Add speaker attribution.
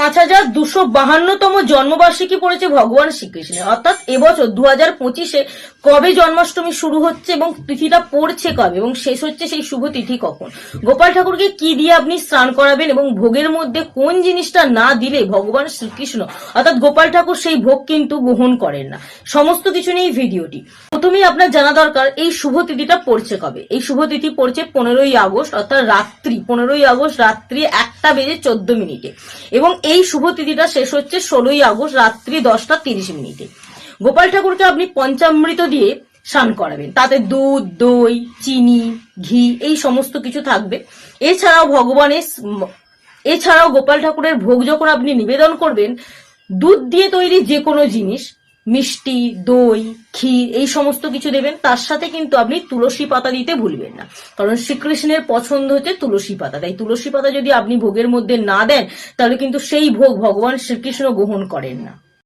Speaker 1: 5252তম জন্মবার্ষিকী পড়েছে ভগবান শ্রীকৃষ্ণের, অর্থাৎ এবছর 2025-এ কবে জন্মাষ্টমী শুরু হচ্ছে এবং তিথিটা পড়ছে কবে এবং শেষ হচ্ছে সেই শুভ তিথি কখন, গোপাল ঠাকুরকে কি দিয়ে আপনি স্নান করাবেন এবং ভোগের মধ্যে কোন জিনিসটা না দিলে ভগবান শ্রীকৃষ্ণ অর্থাৎ গোপাল ঠাকুর সেই ভোগ কিন্তু গ্রহণ করেন না, সমস্ত কিছু নিয়ে এই ভিডিওটি। প্রথমেই আপনার জানা দরকার এই শুভ তিথিটা পড়ছে কবে। এই শুভ তিথি পড়ছে 15ই আগস্ট, অর্থাৎ রাত্রি 15ই আগস্ট রাত্রি 1:14 এবং এই শুভ তিথিটা শেষ হচ্ছে 16ই আগস্ট রাত্রি 10:30। গোপাল ঠাকুরকে আপনি পঞ্চামৃত দিয়ে স্নান করাবেন, তাতে দুধ, দই, চিনি, ঘি এই সমস্ত কিছু থাকবে। এছাড়াও গোপাল ঠাকুরের ভোগ যখন আপনি নিবেদন করবেন, দুধ দিয়ে তৈরি যে কোনো জিনিস, মিষ্টি, দই, ক্ষীর এই সমস্ত কিছু দেবেন। তার সাথে কিন্তু আপনি তুলসী পাতা দিতে ভুলবেন না, কারণ শ্রীকৃষ্ণের পছন্দ হচ্ছে তুলসী পাতা। তাই তুলসী পাতা যদি আপনি ভোগের মধ্যে না দেন তাহলে কিন্তু সেই ভোগ ভগবান শ্রীকৃষ্ণ গ্রহণ করেন না।